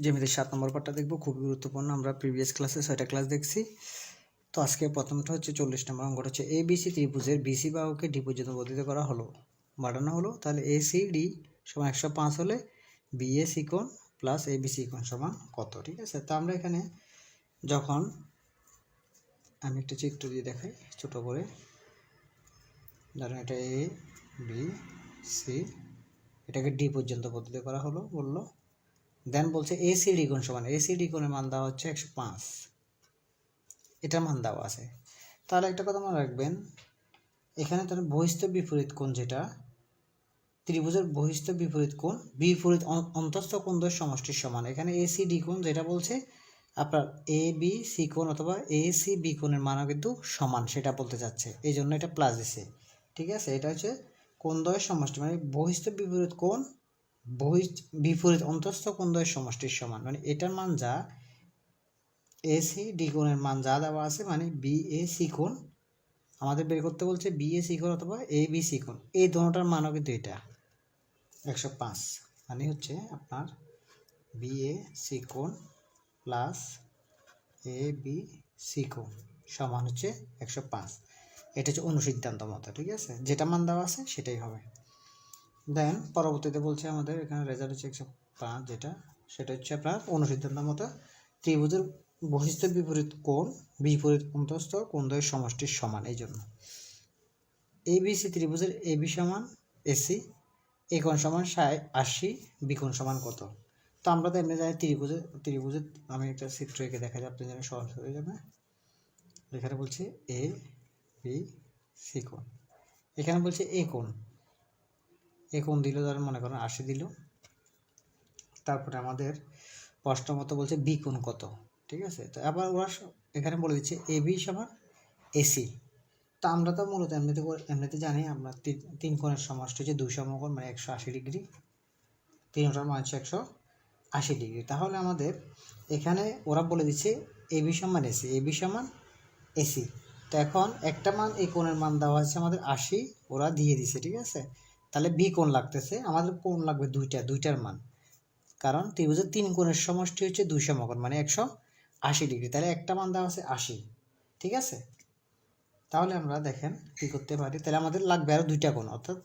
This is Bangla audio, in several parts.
জ্যামিতির 7 নম্বর পার্টটা দেখব, খুবই গুরুত্বপূর্ণ। আমরা প্রিভিয়াস ক্লাসে 6টা ক্লাস দেখছি। তো আজকে প্রথমটা হচ্ছে 40 নম্বর অঙ্কটা হচ্ছে এবিসি ত্রিভুজের বিসি বাহুকে ডি পর্যন্ত বর্ধিত করা হলো, বাড়ানো হলো। তাহলে এসিডি সমান 105 হলে বিএসি কোণ প্লাস এবিসি কোণ সমান কত? ঠিক আছে, তো আমরা এখানে যখন আমি একটা চিত্র দিয়ে দেখাই ছোট করে, ধরেন এটা এ বি সি, এটাকে ডি পর্যন্ত বর্ধিত করা হলো বললো। দেন বলছে এসিডি কোণ সমান, এসিডি কোণের মান দেওয়া হচ্ছে 105, এটার মান দেওয়া আছে। তাহলে একটা কথা মনে রাখবেন, এখানে তার বহিস্থ বিপরীত কোণ, যেটা ত্রিভুজের বহিস্থ বিপরীত কোণ বিপরীত অন্তস্থ কোণদ্বয়ের সমষ্টির সমান। এখানে এসিডি কোণ যেটা বলছে আপনার এ বি সি কোণ অথবা এ সি বি কোণের মানও কিন্তু সমান, সেটা বলতে চাচ্ছে, এই জন্য এটা প্লাস দিছে। ঠিক আছে, এটা হচ্ছে কোণদ্বয়ের সমষ্টি, মানে বহিস্থ বিপরীত কোণ বিপরীত অন্তস্থ কোণদ্বয়ের সমষ্টির সমান। মানে এটার মান যা, এসি ডি কোণের মান যা দেওয়া আছে, মানে বি এ সি কোণ আমাদের বের করতে বলছে, বি এ সি কোণ অথবা এ বি সি কোণ, এই দুটোটার মানও কিন্তু এটা 105, মানে হচ্ছে আপনার বি এ সি কোণ প্লাস এ বি সি কোণ সমান হচ্ছে 105। এটা হচ্ছে অনুসিদ্ধান্ত মতো। ঠিক আছে, যেটা মান দেওয়া আছে সেটাই হবে। দেন পরবর্তীতে বলছে আমাদের এখানে রেজাল্ট হচ্ছে 105, যেটা সেটা হচ্ছে আপনার অনুসিদ্ধান্ত মতো ত্রিভুজের বহিস্থ বিপরীত কোণ বিপরীত অন্তস্থ কোণদ্বয়ের সমষ্টির সমান। এই জন্য এবিসি ত্রিভুজের এবি সমান এসি, এ কোণ সমান 80, বি কোণ সমান কত? তো আমরা তো এমনি জানি ত্রিভুজের আমি একটা চিত্র এঁকে দেখা যায়, আপনি জানেন সহজ হয়ে যাবে। এখানে বলছে এ বি সি কোণ, এখানে বলছে এ কোণ দিল, ধরেন মনে করেন 80 দিল। তারপরে আমাদের প্রশ্ন মতো বলছে বি কোণ কত। ঠিক আছে, তো আবার ওরা এখানে বলে দিচ্ছে এ বি সমান এসি। তো আমরা তো মূলত এমনিতে জানি, আমরা তিন কোণের সমষ্টি হচ্ছে 2 সমকোণ, মানে 180 ডিগ্রি, তিনটার মান হচ্ছে 180 ডিগ্রি। তাহলে আমাদের এখানে ওরা বলে দিচ্ছে এ বি সমান এসি, এ বি সমান এসি। তো এখন একটা মান, এই কোণের মান দেওয়া হচ্ছে আমাদের 80, ওরা দিয়ে দিছে। ঠিক আছে, তাহলে বি কোণ লাগতেছে আমাদের, কোণ লাগবে দুইটার মান, কারণ ত্রিভুজের 3 কোণের সমষ্টি হচ্ছে 2 সমকোণ, মানে 180 ডিগ্রি। তাহলে একটা মান দেওয়া আছে 80। ঠিক আছে, তাহলে আমরা দেখেন কি করতে পারি, তাহলে আমাদের লাগবে আরও 2টা কোণ, অর্থাৎ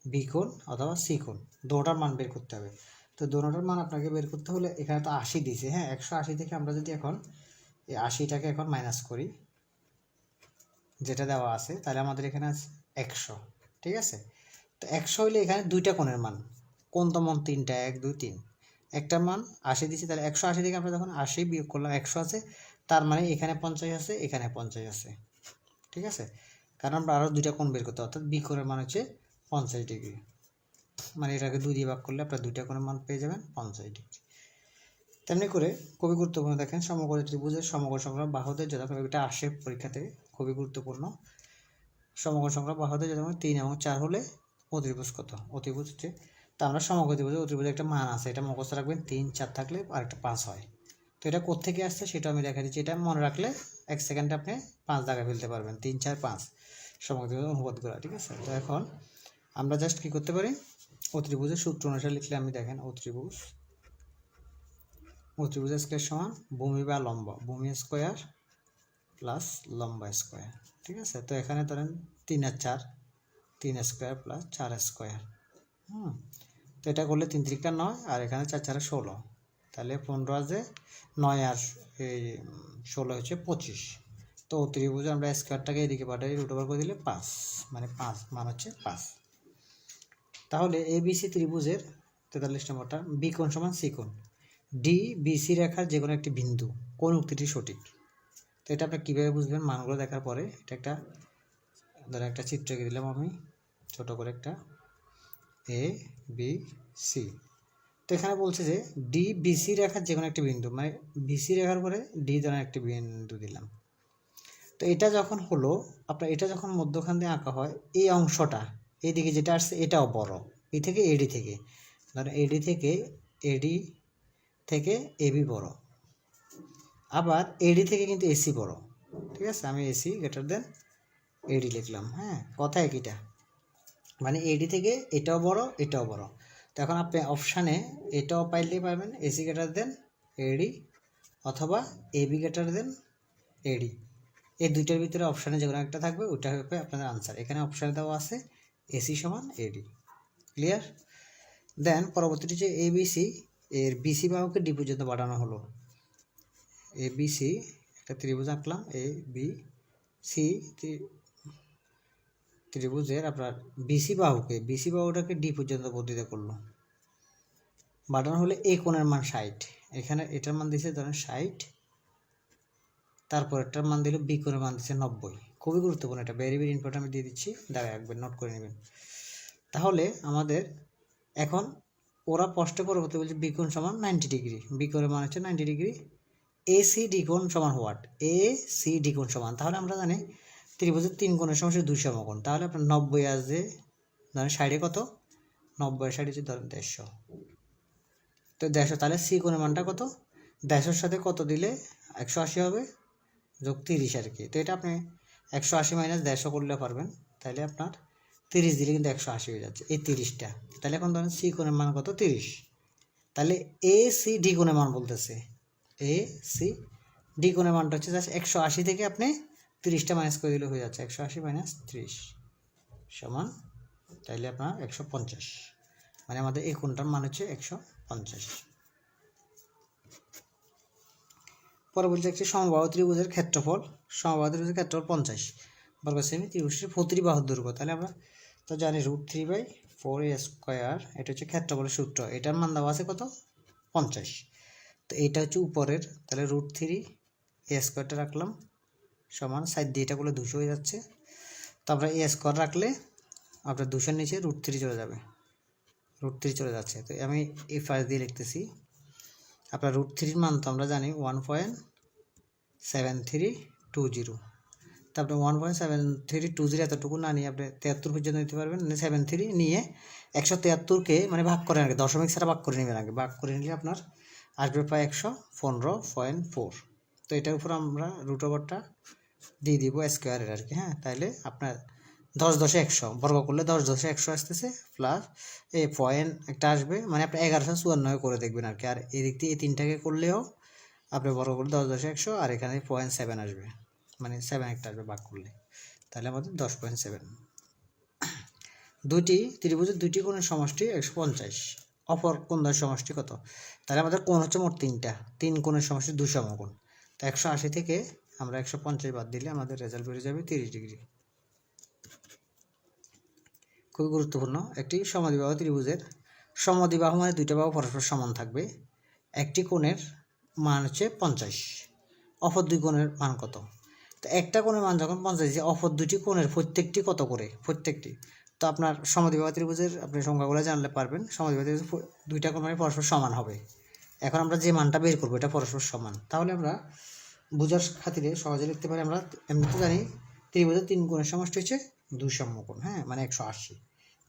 বি কোণ অথবা সি কোণ, দুটোটার মান বের করতে হবে। তো দুটোটার মান আপনাকে বের করতে হলে এখানে তো 80 দিয়েছে, হ্যাঁ, 180 থেকে আমরা যদি এখন এই 80টাকে এখন মাইনাস করি যেটা দেওয়া আছে, তাহলে আমাদের এখানে আছে 100। ঠিক আছে, তো 100 হইলে এখানে 2টা কোণের মান, কোণ তো মান 3টা, 1 2 3, একটা মান 80 দিচ্ছি, তাহলে 180 থেকে আমরা যখন 80 বিয়োগ করলাম 100 আছে, তার মানে এখানে 50 আছে, এখানে 50 আছে। ঠিক আছে, কারণ আমরা আরও 2টা কোণ বের করতে, অর্থাৎ বি কোণের মান হচ্ছে 50 ডিগ্রি, মানে এটাকে 2 দিয়ে ভাগ করলে আপনার 2টা কোণের মান পেয়ে যাবেন 50 ডিগ্রি। তেমনি করে খুবই গুরুত্বপূর্ণ, দেখেন সমকোণী ত্রিভুজের সমকোণ সংখ্যা বাহুদের যথাক্রমে, এটা আসে পরীক্ষাতে, খুবই গুরুত্বপূর্ণ। সমকোণ সংখ্যা বাহুদের যথাক্রমে 3 এবং 4 হলে অতিভুজ কত? অতিভুজ হচ্ছে, তো আমরা সমকোণ ত্রিভুজের অতিভুজের একটা মান আছে, এটা মুখস্থ রাখবেন, 3 4 থাকলে আরেকটা 5 হয়। তো এটা কোত্থেকে আসছে সেটা আমি দেখা দিচ্ছি, এটা মনে রাখলে 1 সেকেন্ডে আপনি 5 জায়গায় ফেলতে পারবেন, 3 4 5 সমকোণ ত্রিভুজের অনুপাত করা। ঠিক আছে, তো এখন আমরা জাস্ট কি করতে পারি, অতিভুজের সূত্র অনুসারে লিখলে আমি দেখেন, অতিভুজের স্কয়ার সমান ভূমি বা লম্ব, ভূমি স্কয়ার প্লাস লম্বা স্কয়ার। ঠিক আছে, তো এখানে ধরেন 3 আর 4, 3 স্কয়ার প্লাস 4 স্কয়ার। তো এটা করলে 3 3 9, আর এখানে 4 4 16, তাহলে 15 আছে 9 আর এই 16 হচ্ছে 25। তো অতিভুজে আমরা স্কয়ারটাকে এদিকে পাঠাই, রুট ওভার করে দিলে 5, মানে 5 মান হচ্ছে 5। তাহলে এবিসি ত্রিভুজের 43 নম্বরটা বি কোণ সমান সি কোণ, ডি বিসি রেখার যে কোনো একটি বিন্দু, কোন উক্তিটি সঠিক? তো এটা আপনি কীভাবে বুঝবেন, মানগুলো দেখার পরে। এটা একটা ধরেন একটা চিত্র এঁকে দিলাম আমি ছোট করে, একটা এ বি সি। তো এখানে বলছে যে ডি বিসি রেখার যে কোনো একটি বিন্দু, মানে বিসি রেখার পরে ডি ধরেন একটি বিন্দু দিলাম। তো এটা যখন হলো আপনার, এটা যখন মধ্যখান দিয়ে আঁকা হয়, এই অংশটা এইদিকে যেটা আসছে এটাও বড়, এই থেকে এডি থেকে, ধরেন এডি থেকে এবি বড়, আবার এডি থেকে কিন্তু এসি বড়। ঠিক আছে, আমি এসি গ্রেটার দেন এডি লিখলাম। হ্যাঁ, কথা একইটা, মানে এডি থেকে এটাও বড় এটাও বড়। তো এখন আপনি অপশানে এটাও পাইলেই পাবেন এসি গ্রেটার দেন এডি অথবা এবি গ্রেটার দেন এডি, এই দুইটার ভিতরে অপশানে যে কোনো একটা থাকবে ওইটা হবে আপনাদের আনসার। এখানে অপশানে দেওয়া আছে এসি সমান এডি। ক্লিয়ার? দেন পরবর্তীটি যে এবিসি এর বিসি বাহুকে ডি পর্যন্ত বাড়ানো হলো। এবিসি একটা ত্রিভুজ আঁকলাম, এ বি সি ত্রিভুজের আপনার বিসি বাহুটাকে ডি পর্যন্ত বর্ধিত করলো, বাড়ানো হলে এই কোণের মান 60, এখানে এটার মান দিয়েছে ধরেন 60, তারপর এটার মান দিল বি কোণের মান দিচ্ছে 90। খুবই গুরুত্বপূর্ণ, এটা ভেরি ভেরি ইম্পর্টেন্ট, আমি দিয়ে দিচ্ছি, দাঁড়ায় একবার নোট করে নেবেন। তাহলে আমাদের এখন ওরা প্রশ্ন পরবর্তী বলছে বি কোণ সমান 90 ডিগ্রি, বি কোণের মান হচ্ছে 90 ডিগ্রি, এ সি ডি কোণ সমান হোয়াট, এ সি ডি কোণ সমান, তাহলে আমরা জানি ত্রিভুজের 3 কোণের সমষ্টি 2 সমকোণ, তাহলে আপনার 90 আসবে, ধরেন 60 কত, 90 60 হচ্ছে ধরেন 150, তো 150, তাহলে সি কোণের মানটা কত, 150 সাথে কত দিলে 180 হবে, যোগ 30 আর কি। তো এটা আপনি 180 মাইনাস 150 করলে পারবেন, তাহলে আপনার 30 দিলে কিন্তু 180 হয়ে যাচ্ছে, এই 30টা। তাহলে এখন ধরেন সি কোণের মান কত, 30, তাহলে এ সি ডি কোণের মান বলতেছে, এ সি ডি কোণের মানটা হচ্ছে জাস্ট 180 থেকে আপনি 30টা মাইনাস করে দিলে হয়ে যাচ্ছে, 180 মাইনাস 30 সমান, তাইলে আপনার 150, মানে আমাদের এই কোণটার মান হচ্ছে 150। পরে বলছে একটি সমবাহু ত্রিভুজের ক্ষেত্রফল, সমবাহু ত্রিভুজের ক্ষেত্রফল 50 বর্গ সেমি, ত্রিভুজটির প্রতিটি বাহুর দৈর্ঘ্য, তাহলে আমরা তো জানি √3/4a², এটা হচ্ছে ক্ষেত্রফলের সূত্র, এটার মান দেওয়া আছে কত, 50, তো এইটা হচ্ছে উপরের, তাহলে √3a² রাখলাম সমান, সাইড দিয়ে এটা করলে 200 হয়ে যাচ্ছে, তো আমরা a² রাখলে আপনার 200-এর নিচে √3 চলে যাবে, √3 চলে যাচ্ছে, তো আমি এই ফার্স্ট দিয়ে লিখতেছি। আপনার √3-এর মান তো আমরা জানি 1.7320, তো আপনি 1.7320 এতটুকু না নিয়ে আপনি 73 পর্যন্ত নিতে পারবেন, 73 নিয়ে 173কে মানে ভাগ করেন আগে, দশমিক ছাড়া ভাগ করে নেবেন আগে, ভাগ করে নিলে আপনার আসবে প্রায় 115.4, তো এটার উপর আমরা √ওভারটা দিয়ে দিব স্কোয়ারের আর কি, হ্যাঁ, তাইলে আপনার 10 10 100 বর্গ করলে 10 10 100 আসতেছে, প্লাস এই পয়েন্ট একটা আসবে, মানে আপনি 1154 করে দেখবেন আর কি, আর এদিক দিয়ে এই তিনটাকে করলেও আপনি বর্গ করলে 10 10 100, আর এখানে 0.7 আসবে, মানে 7 একটা আসবে ভাগ করলে, তাহলে আমাদের 10.7। দুইটি ত্রিভুজের দুইটি কোণের সমষ্টি 150, অপর কোণের সমষ্টি কত, তাহলে আমাদের কোণ হচ্ছে মোট 3টা, 3 কোণের সমষ্টি 2 সমকোণ, তো 180 থেকে আমরা 150 বাদ দিলে আমাদের রেজাল্ট বেরিয়ে যাবে 30 ডিগ্রি। খুবই গুরুত্বপূর্ণ, একটি সমদ্বিবাহু ত্রিভুজের সমদ্বিবাহু মানে দুইটা বাহু পরস্পর সমান থাকবে, একটি কোণের মান হচ্ছে 50, অপর দুই কোণের মান কত, তো একটা কোণের মান যখন 50, অপর দুটি কোণের প্রত্যেকটি কত করে, প্রত্যেকটি, তো আপনার সমদ্বিবাহু ত্রিভুজের আপনি সংখ্যাগুলো জানলে পারবেন, সমদ্বিবাহু ত্রিভুজ দুইটা কোণ মানে পরস্পর সমান হবে। এখন আমরা যে মানটা বের করবো এটা পরস্পর সমান, তাহলে আমরা বোঝার খাতিরে সহজে লিখতে পারি, আমরা এমনিতে জানি ত্রিভুজের 3 কোণের সমষ্টি হচ্ছে 2 সমকোণ, হ্যাঁ, মানে 180,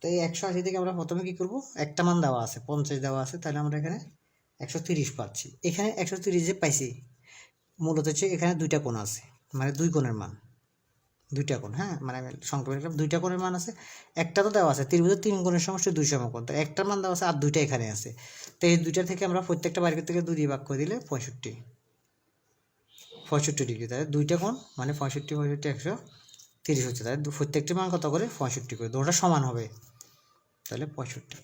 তো এই 180 থেকে আমরা প্রথমে কী করবো, একটা মান দেওয়া আছে 50 দেওয়া আছে, তাহলে আমরা এখানে 130 পাচ্ছি, এখানে 130 যে পাইছি মূলত হচ্ছে এখানে দুইটা কোণ আছে, মানে 2 কোণের মান, দুইটা কোণ, হ্যাঁ, মানে আমি সংক্ষেপে লিখলাম 2টা কোণের মান আছে, একটা তো দেওয়া আছে ত্রিভুজের 3 কোণের সমষ্টি 2 সমকোণ, তো একটার মান দেওয়া আছে আর দুইটা এখানে আছে, তো এই দুইটা থেকে আমরা প্রত্যেকটা বাইরের থেকে 2 দিয়ে ভাগ করে দিলে 65 ডিগ্রি, তাহলে দুইটা কোণ মানে 65 130 হচ্ছে, তাহলে প্রত্যেকটি মান কত করে 65 করে, দুটোটা সমান হবে, তাহলে 65।